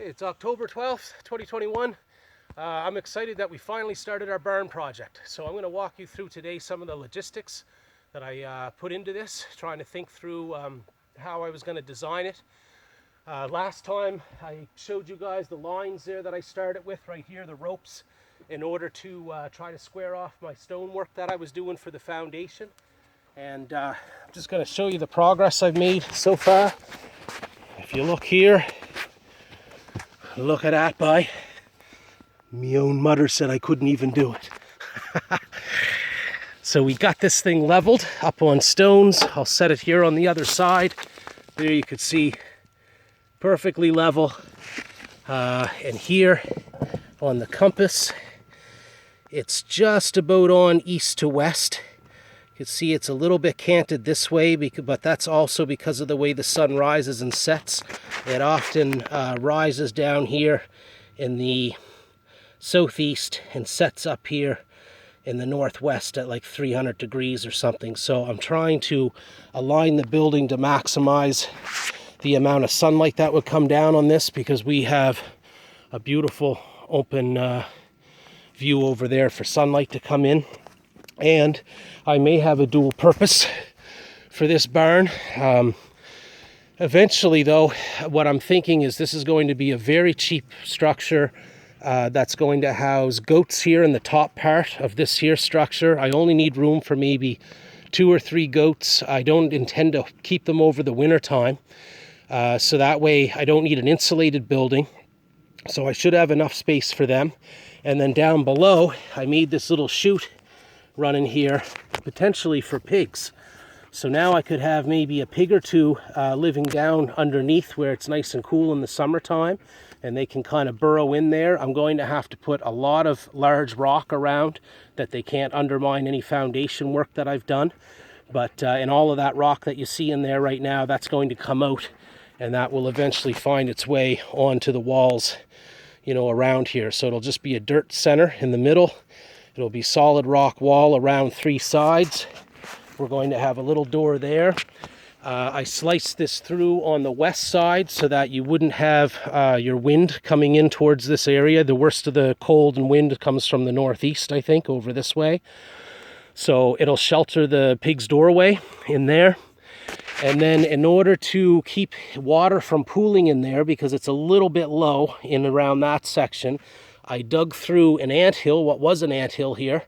It's October 12th, 2021. I'm excited that we finally started our barn project. So I'm going to walk you through today some of the logistics that I put into this, trying to think through how I was going to design it. Last time I showed you guys the lines there that I started with right here, the ropes, in order to try to square off my stonework that I was doing for the foundation. And I'm just going to show you the progress I've made so far. If you look here, look at that, by me own mother said I couldn't even do it. So we got this thing leveled up on stones. I'll set it here on the other side. There you can see perfectly level. And here on the compass, it's just about on east to west. You can see it's a little bit canted this way, but that's also because of the way the sun rises and sets. It often rises down here in the southeast and sets up here in the northwest at like 300 degrees or something. So I'm trying to align the building to maximize the amount of sunlight that would come down on this, because we have a beautiful open view over there for sunlight to come in. And I may have a dual purpose for this barn. Eventually, though, what I'm thinking is this is going to be a very cheap structure that's going to house goats here in the top part of this here structure. I only need room for maybe 2 or 3 goats. I don't intend to keep them over the winter time. So that way I don't need an insulated building. So I should have enough space for them. And then down below, I made this little chute running here, potentially for pigs. So now I could have maybe a pig or two living down underneath where it's nice and cool in the summertime, and they can kind of burrow in there. I'm going to have to put a lot of large rock around that they can't undermine any foundation work that I've done. But in all of that rock that you see in there right now, that's going to come out, and that will eventually find its way onto the walls, you know, around here. So it'll just be a dirt center in the middle. It'll be solid rock wall around 3 sides. We're going to have a little door there. I sliced this through on the west side so that you wouldn't have your wind coming in towards this area. The worst of the cold and wind comes from the northeast, I think, over this way. So it'll shelter the pig's doorway in there. And then in order to keep water from pooling in there, because it's a little bit low in around that section, I dug through an anthill, what was an anthill here,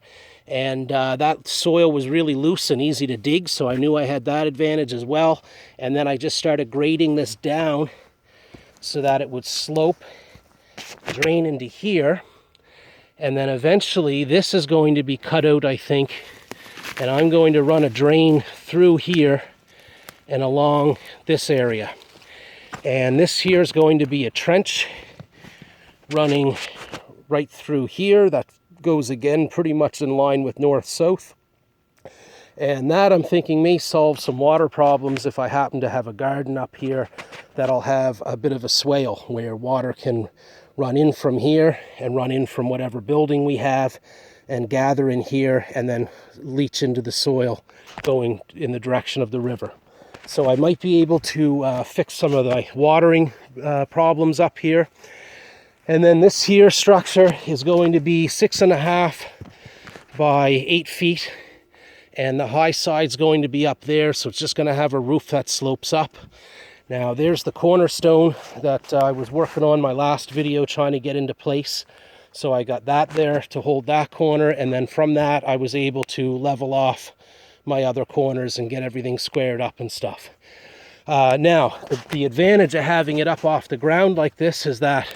and that soil was really loose and easy to dig, so I knew I had that advantage as well. And then I just started grading this down so that it would slope, drain into here, and then eventually this is going to be cut out, I think, and I'm going to run a drain through here and along this area. And this here is going to be a trench running right through here that goes again pretty much in line with north-south. And that, I'm thinking, may solve some water problems if I happen to have a garden up here that'll have a bit of a swale where water can run in from here and run in from whatever building we have and gather in here and then leach into the soil going in the direction of the river. So I might be able to fix some of the watering problems up here. And then this here structure is going to be 6.5 by 8 feet. And the high side's going to be up there, so it's just going to have a roof that slopes up. Now there's the cornerstone that I was working on my last video trying to get into place. So I got that there to hold that corner, and then from that I was able to level off my other corners and get everything squared up and stuff. Now, the advantage of having it up off the ground like this is that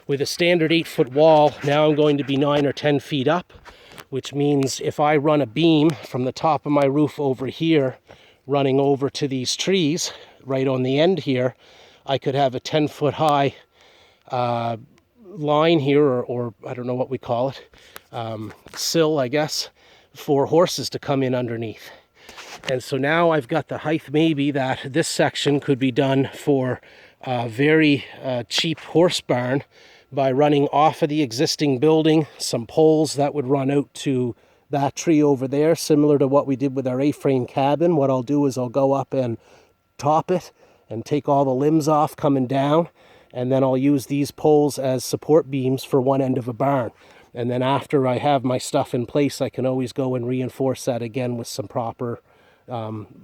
with a standard 8-foot wall, now I'm going to be 9 or 10 feet up, which means if I run a beam from the top of my roof over here, running over to these trees right on the end here, I could have a 10-foot high line here, or I don't know what we call it, sill, I guess, for horses to come in underneath. And so now I've got the height maybe that this section could be done for a very cheap horse barn by running off of the existing building some poles that would run out to that tree over there, similar to what we did with our A-frame cabin. What I'll do is I'll go up and top it and take all the limbs off coming down, and then I'll use these poles as support beams for one end of a barn. And then after I have my stuff in place, I can always go and reinforce that again with some proper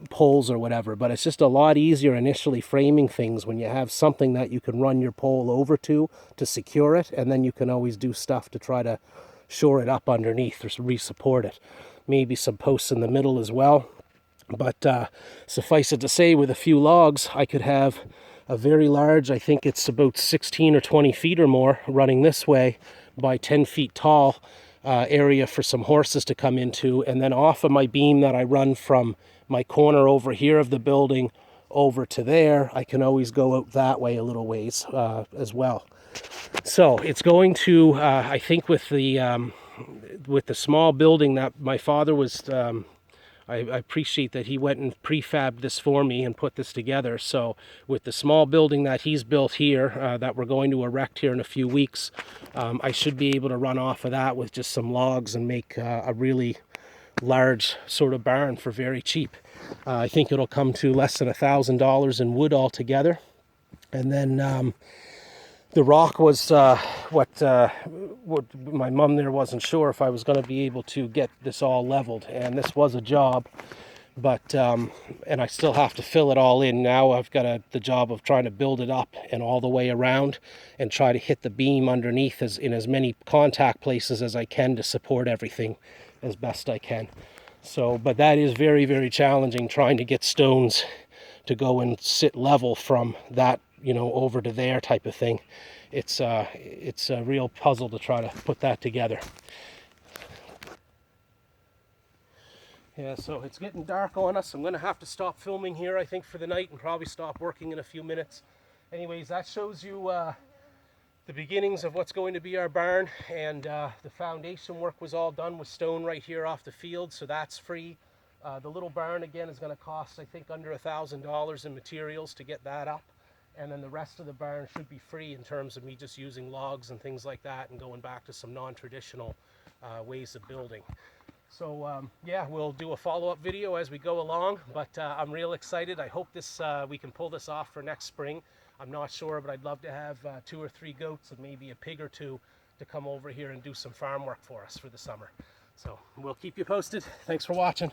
poles or whatever. But it's just a lot easier initially framing things when you have something that you can run your pole over to secure it, and then you can always do stuff to try to shore it up underneath or re-support it. Maybe some posts in the middle as well. But suffice it to say, with a few logs, I could have a very large, I think it's about 16 or 20 feet or more running this way by 10 feet tall area for some horses to come into. And then off of my beam that I run from my corner over here of the building over to there, I can always go out that way a little ways as well. So it's going to, I think with the small building that my father was, I appreciate that he went and prefabbed this for me and put this together. So with the small building that he's built here, that we're going to erect here in a few weeks, I should be able to run off of that with just some logs and make a really large sort of barn for very cheap. I think it'll come to less than $1,000 in wood altogether. And then the rock was what my mom there wasn't sure if I was going to be able to get this all leveled, and this was a job, but and I still have to fill it all in. Now I've got the job of trying to build it up and all the way around and try to hit the beam underneath in as many contact places as I can to support everything as best I can. So, but that is very, very challenging, trying to get stones to go and sit level from that, you know, over to there type of thing. It's a real puzzle to try to put that together. Yeah, so it's getting dark on us. I'm going to have to stop filming here, I think, for the night, and probably stop working in a few minutes. Anyways, that shows you the beginnings of what's going to be our barn, and the foundation work was all done with stone right here off the field, so that's free. The little barn, again, is going to cost, I think, under $1,000 in materials to get that up. And then the rest of the barn should be free in terms of me just using logs and things like that and going back to some non-traditional ways of building. So yeah, we'll do a follow-up video as we go along, but I'm real excited. I hope we can pull this off for next spring. I'm not sure, but I'd love to have 2 or 3 goats and maybe a pig or 2 to come over here and do some farm work for us for the summer. So we'll keep you posted. Thanks for watching.